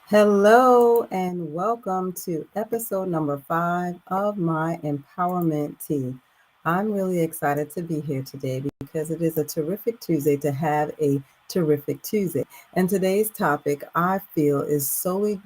Hello and welcome to episode number 5 of my Empowerment Tea. I'm really excited to be here today because it is a terrific Tuesday to have a terrific Tuesday. And today's topic, I feel, is solely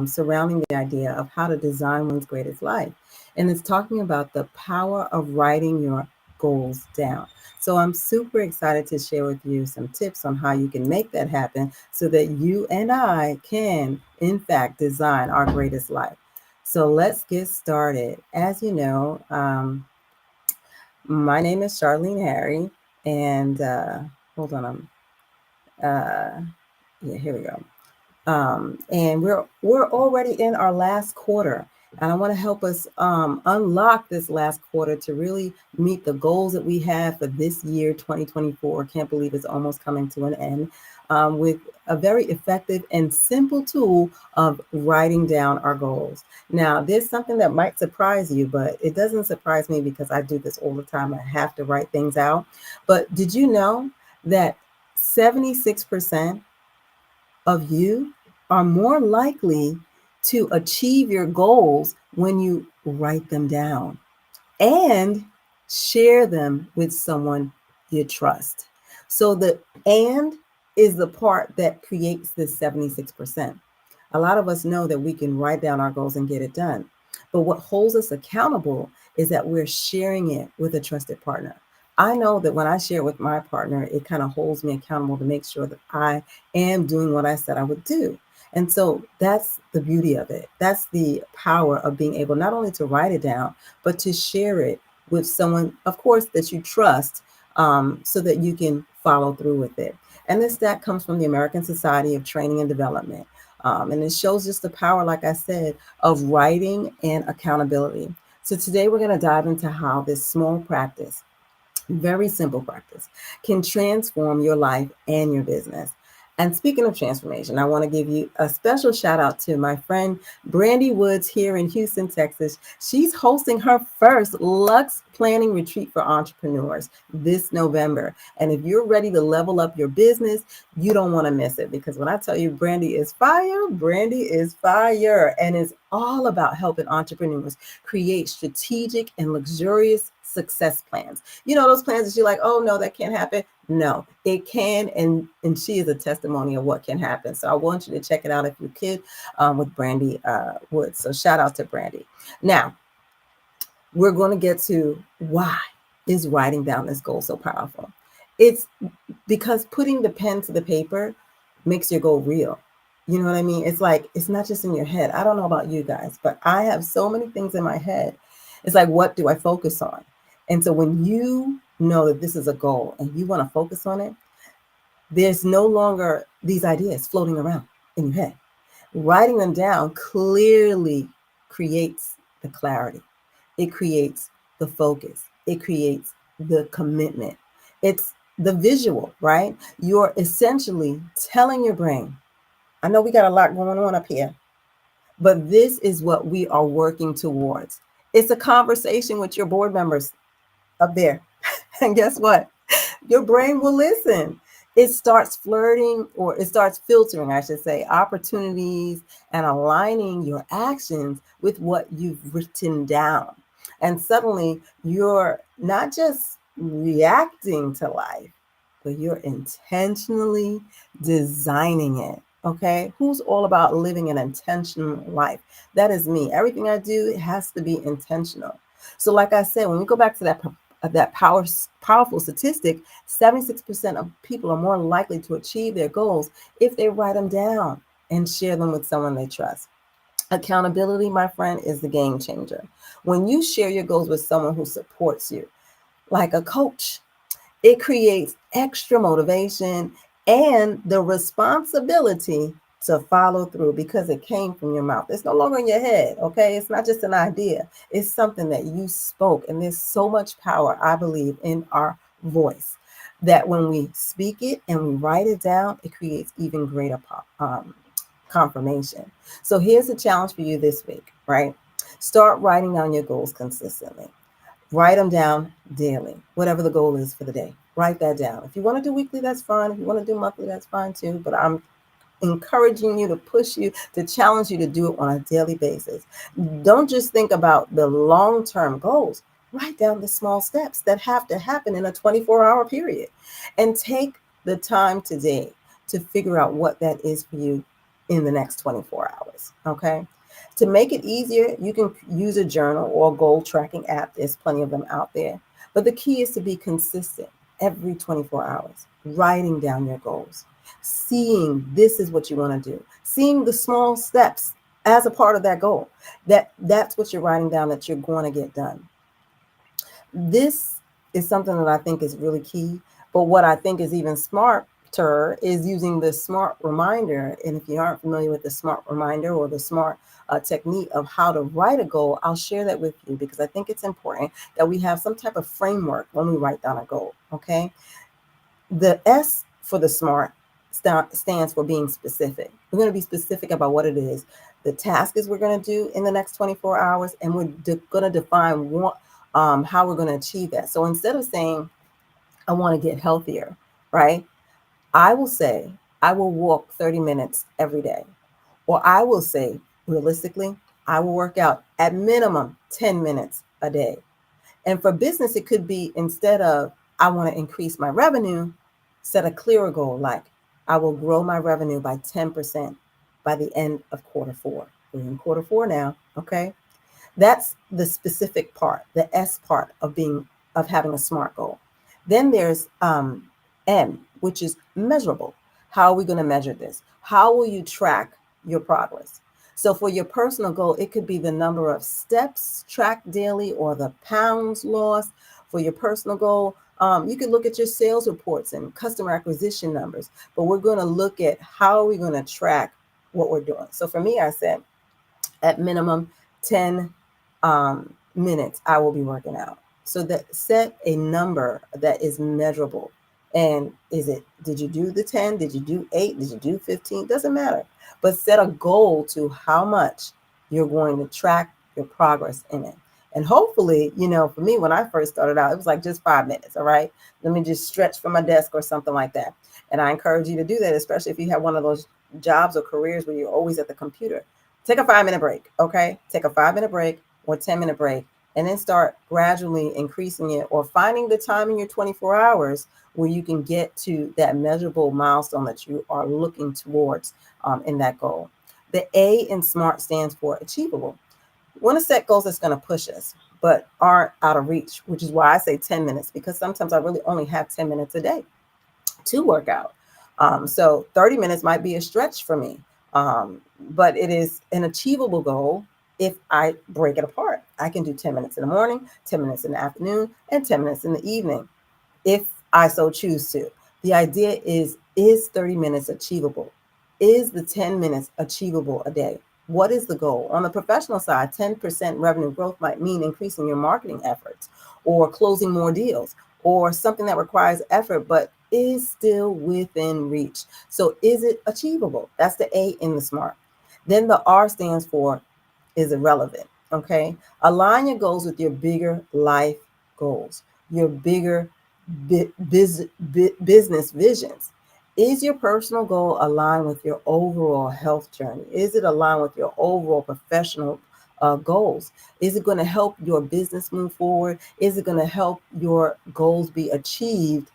surrounding the idea of how to design one's greatest life. And it's talking about the power of writing your goals down. So I'm super excited to share with you some tips on how you can make that happen so that you and I can, in fact, design our greatest life. So let's get started. As you know, my name is Charlene Harry, and hold on, uh, yeah, here we go. And we're already in our last quarter, and I want to help us unlock this last quarter to really meet the goals that we have for this year 2024. Can't believe it's almost coming to an end, with a very effective and simple tool of writing down our goals. Now, there's something that might surprise you, but it doesn't surprise me because I do this all the time. I have to write things out. But did you know that 76% of you are more likely to achieve your goals when you write them down and share them with someone you trust. So the and is the part that creates this 76%. A lot of us know that we can write down our goals and get it done. But what holds us accountable is that we're sharing it with a trusted partner. I know that when I share with my partner, it kind of holds me accountable to make sure that I am doing what I said I would do. And so that's the beauty of it. That's the power of being able not only to write it down, but to share it with someone, of course, that you trust, so that you can follow through with it. And this stat comes from the American Society of Training and Development. And it shows just the power, like I said, of writing and accountability. So today we're going to dive into how this small practice, very simple practice, can transform your life and your business. And speaking of transformation, I want to give you a special shout out to my friend Brandy Woods here in Houston, Texas. She's hosting her first Lux Planning Retreat for Entrepreneurs this November. And if you're ready to level up your business, you don't want to miss it, because when I tell you Brandy is fire, Brandy is fire. And it's all about helping entrepreneurs create strategic and luxurious success plans. You know, those plans that you're like, oh no, that can't happen. No, it can, and she is a testimony of what can happen. So I want you to check it out if you could, with Brandy Woods. So shout out to Brandy. Now we're going to get to why is writing down this goal so powerful. It's because putting the pen to the paper makes your goal real. You know what I mean? It's like, it's not just in your head. I don't know about you guys, but I have so many things in my head. It's like, what do I focus on? And so when you know that this is a goal and you want to focus on it, there's no longer these ideas floating around in your head. Writing them down clearly creates the clarity. It creates the focus. It creates the commitment. It's the visual, right? You're essentially telling your brain, I know we got a lot going on up here, but this is what we are working towards. It's a conversation with your board members up there. And guess what? Your brain will listen. It starts flirting, or it starts filtering, I should say, opportunities and aligning your actions with what you've written down. And suddenly you're not just reacting to life, but you're intentionally designing it. Okay. Who's all about living an intentional life? That is me. Everything I do has to be intentional. So, like I said, when we go back to that powerful statistic, 76% of people are more likely to achieve their goals if they write them down and share them with someone they trust. Accountability, my friend, is the game changer. When you share your goals with someone who supports you, like a coach, it creates extra motivation and the responsibility to follow through because it came from your mouth. It's no longer in your head, okay? It's not just an idea. It's something that you spoke. And there's so much power, I believe, in our voice that when we speak it and we write it down, it creates even greater confirmation. So here's a challenge for you this week, right? Start writing down your goals consistently. Write them down daily, whatever the goal is for the day. Write that down. If you want to do weekly, that's fine. If you want to do monthly, that's fine too. But I'm encouraging you, to push you, to challenge you to do it on a daily basis. Don't just think about the long-term goals. Write down the small steps that have to happen in a 24-hour period, and take the time today to figure out what that is for you in the next 24 hours. Okay. To make it easier, you can use a journal or a goal tracking app. There's plenty of them out there. But the key is to be consistent every 24 hours, writing down your goals, seeing this is what you want to do, seeing the small steps as a part of that goal. That's what you're writing down that you're going to get done. This is something that I think is really key. But what I think is even smarter is using the smart reminder. And if you aren't familiar with the smart reminder or the smart technique of how to write a goal, I'll share that with you, because I think it's important that we have some type of framework when we write down a goal. Okay. The S for the SMART stands for being specific. We're going to be specific about what it is. The task is we're going to do in the next 24 hours, and we're going to define how we're going to achieve that. So instead of saying, I want to get healthier, right? I will say, I will walk 30 minutes every day. Or I will say, realistically, I will work out at minimum 10 minutes a day. And for business, it could be, instead of I want to increase my revenue, set a clearer goal like I will grow my revenue by 10% by the end of quarter 4. We're in quarter 4 now. Okay. That's the specific part, the S part of having a SMART goal. Then there's M, which is measurable. How are we going to measure this? How will you track your progress? So for your personal goal, it could be the number of steps tracked daily or the pounds lost. For your personal goal, you could look at your sales reports and customer acquisition numbers, but we're going to look at how are we going to track what we're doing. So for me, I said at minimum 10 minutes, I will be working out. So that set a number that is measurable. And did you do the 10? Did you do 8? Did you do 15? Doesn't matter. But set a goal to how much you're going to track your progress in it. And hopefully, for me, when I first started out, it was like just 5 minutes. All right. Let me just stretch from my desk or something like that. And I encourage you to do that, especially if you have one of those jobs or careers where you're always at the computer. Take a 5-minute break. Okay. Take a 5-minute break or 10-minute break, and then start gradually increasing it, or finding the time in your 24 hours where you can get to that measurable milestone that you are looking towards in that goal. The A in SMART stands for achievable. We want to set goals that's going to push us, but aren't out of reach, which is why I say 10 minutes, because sometimes I really only have 10 minutes a day to work out. So 30 minutes might be a stretch for me, but it is an achievable goal if I break it apart. I can do 10 minutes in the morning, 10 minutes in the afternoon, and 10 minutes in the evening, if I so choose to. The idea is 30 minutes achievable? Is the 10 minutes achievable a day? What is the goal? On the professional side, 10% revenue growth might mean increasing your marketing efforts, or closing more deals, or something that requires effort but is still within reach. So is it achievable? That's the A in the SMART. Then the R stands for is irrelevant. Okay. Align your goals with your bigger life goals, your bigger business visions. Is your personal goal aligned with your overall health journey? Is it aligned with your overall professional goals? Is it going to help your business move forward? Is it going to help your goals be achieved,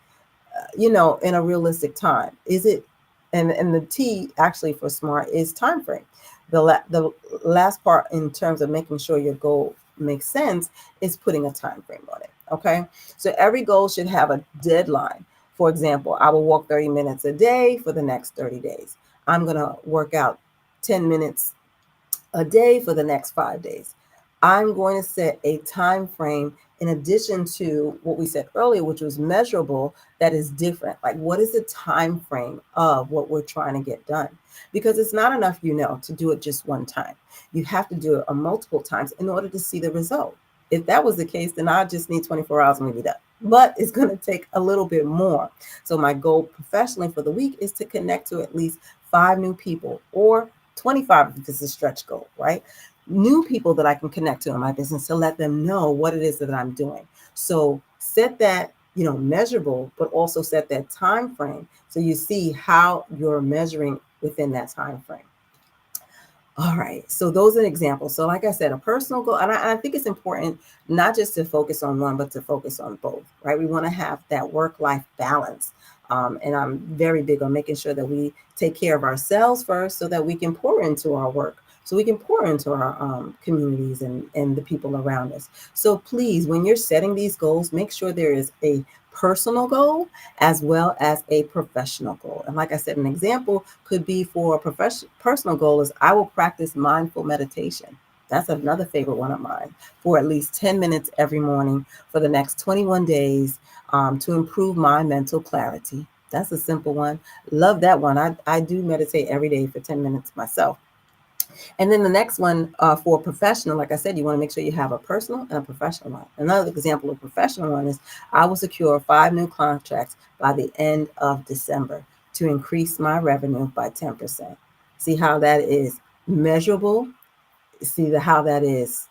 in a realistic time? Is it, and the T actually for SMART is time frame. The last part in terms of making sure your goal makes sense is putting a time frame on it. Okay. So every goal should have a deadline. For example, I will walk 30 minutes a day for the next 30 days. I'm going to work out 10 minutes a day for the next 5 days. I'm going to set a time frame in addition to what we said earlier, which was measurable, that is different. Like, what is the time frame of what we're trying to get done? Because it's not enough, to do it just one time. You have to do it multiple times in order to see the result. If that was the case, then I just need 24 hours and we'll be done. But it's going to take a little bit more. So my goal professionally for the week is to connect to at least 5 new people, or 25 if it's a stretch goal, right? New people that I can connect to in my business to let them know what it is that I'm doing. So set that, measurable, but also set that time frame so you see how you're measuring within that time frame. All right. So those are examples. So like I said, a personal goal, and I think it's important not just to focus on one, but to focus on both, right? We want to have that work-life balance. And I'm very big on making sure that we take care of ourselves first so that we can pour into our work, so we can pour into our communities and the people around us. So please, when you're setting these goals, make sure there is a personal goal as well as a professional goal. And like I said, an example could be for a personal goal is I will practice mindful meditation. That's another favorite one of mine, for at least 10 minutes every morning for the next 21 days, to improve my mental clarity. That's a simple one. Love that one. I do meditate every day for 10 minutes myself. And then the next one, for professional, like I said, you want to make sure you have a personal and a professional one. Another example of professional one is I will secure 5 new contracts by the end of December to increase my revenue by 10%. See how that is measurable, see how that is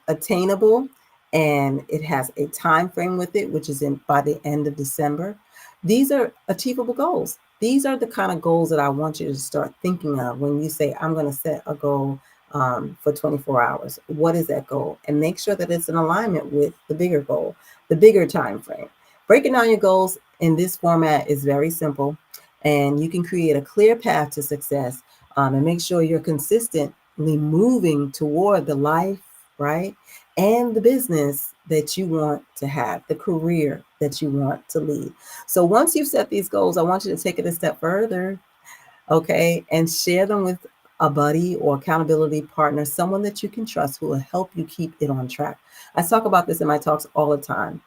attainable, and it has a time frame with it, which is in by the end of December. These are achievable goals. These are the kind of goals that I want you to start thinking of when you say, I'm going to set a goal for 24 hours. What is that goal? And make sure that it's in alignment with the bigger goal, the bigger time frame. Breaking down your goals in this format is very simple, and you can create a clear path to success, and make sure you're consistently moving toward the life, right? And the business that you want to have, the career that you want to lead. So once you've set these goals, I want you to take it a step further, okay, and share them with a buddy or accountability partner, someone that you can trust who will help you keep it on track. I talk about this in my talks all the time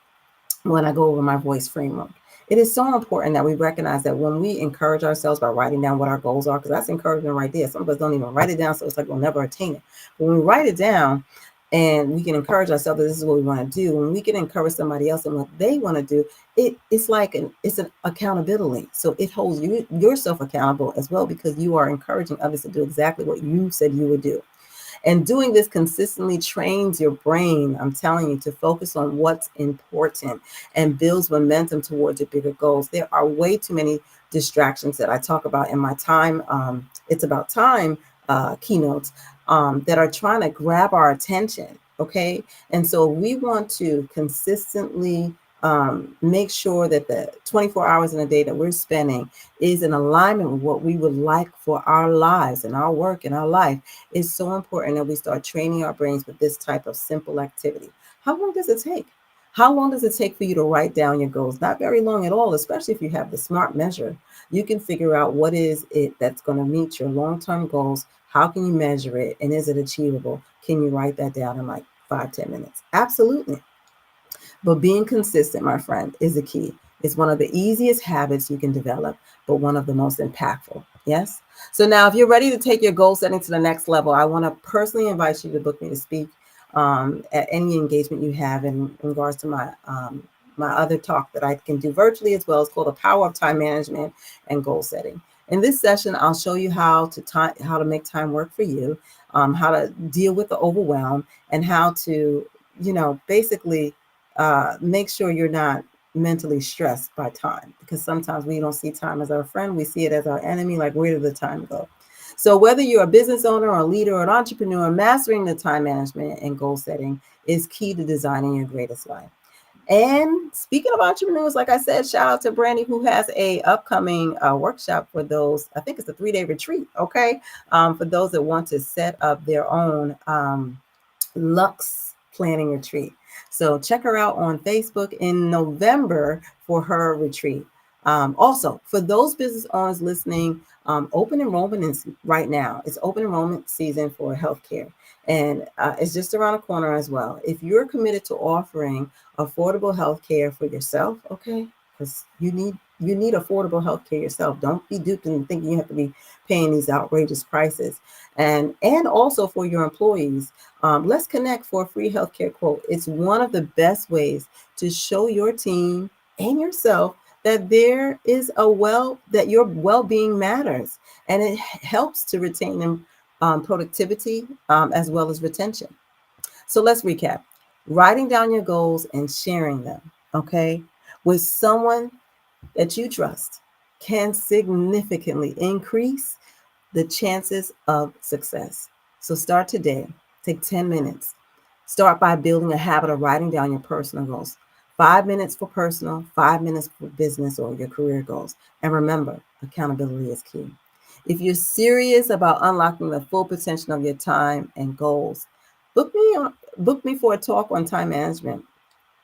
when I go over my voice framework. It is so important that we recognize that when we encourage ourselves by writing down what our goals are, because that's encouragement right there. Some of us don't even write it down, so it's like we'll never attain it. But when we write it down and we can encourage ourselves that this is what we want to do, when we can encourage somebody else and what they want to do, it's like it's an accountability. So it holds yourself accountable as well, because you are encouraging others to do exactly what you said you would do. And doing this consistently trains your brain, I'm telling you, to focus on what's important and builds momentum towards your bigger goals. There are way too many distractions that I talk about in my time. It's about time keynotes that are trying to grab our attention. Okay. And so we want to consistently make sure that the 24 hours in a day that we're spending is in alignment with what we would like for our lives and our work and our life. It's so important that we start training our brains with this type of simple activity. How long does it take? How long does it take for you to write down your goals? Not very long at all, especially if you have the smart measure. You can figure out what is it that's going to meet your long-term goals. How can you measure it? And is it achievable? Can you write that down in like 5-10 minutes? Absolutely. But being consistent, my friend, is the key. It's one of the easiest habits you can develop, but one of the most impactful. Yes? So now, if you're ready to take your goal setting to the next level, I want to personally invite you to book me to speak at any engagement you have in regards to my other talk that I can do virtually as well. It's called The Power of Time Management and Goal Setting. In this session, I'll show you how to make time work for you, how to deal with the overwhelm, and how to, basically make sure you're not mentally stressed by time, because sometimes we don't see time as our friend, we see it as our enemy. Like, where did the time go? So whether you're a business owner or a leader or an entrepreneur, mastering the time management and goal setting is key to designing your greatest life. And speaking of entrepreneurs, like I said, shout out to Brandy, who has a upcoming workshop for those. I think it's a 3-day retreat. Okay, for those that want to set up their own Lux planning retreat. So check her out on Facebook in November for her retreat. Also, for those business owners listening, open enrollment is right now. It's open enrollment season for healthcare, and it's just around the corner as well. If you're committed to offering affordable healthcare for yourself, okay, because you need affordable healthcare yourself. Don't be duped into thinking you have to be paying these outrageous prices, and also for your employees. Let's connect for a free healthcare quote. It's one of the best ways to show your team and yourself that that your well-being matters, and it helps to retain them, productivity, as well as retention. So let's recap: writing down your goals and sharing them, okay, with someone that you trust can significantly increase the chances of success. So start today. Take 10 minutes. Start by building a habit of writing down your personal goals. 5 minutes for personal, 5 minutes for business or your career goals. And remember, accountability is key. If you're serious about unlocking the full potential of your time and goals, book me on, book me for a talk on time management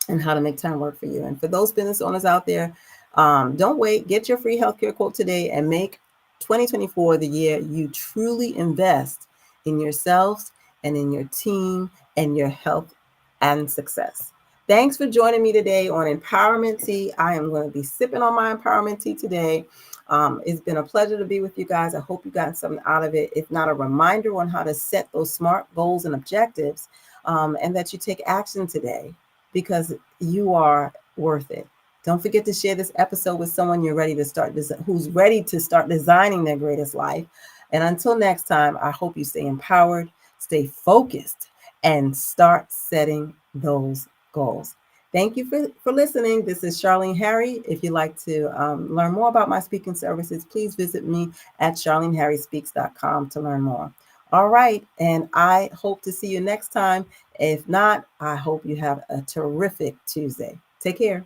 and how to make time work for you. And for those business owners out there, don't wait. Get your free healthcare quote today and make 2024 the year you truly invest in yourselves and in your team and your health and success. Thanks for joining me today on Empowerment Tea. I am going to be sipping on my Empowerment Tea today. It's been a pleasure to be with you guys. I hope you got something out of it. If not, a reminder on how to set those SMART goals and objectives, and that you take action today because you are worth it. Don't forget to share this episode with someone you're ready to start who's ready to start designing their greatest life. And until next time, I hope you stay empowered, stay focused, and start setting those goals. Thank you for listening. This is Charlene Harry. If you'd like to learn more about my speaking services, please visit me at charleneharryspeaks.com to learn more. All right. And I hope to see you next time. If not, I hope you have a terrific Tuesday. Take care.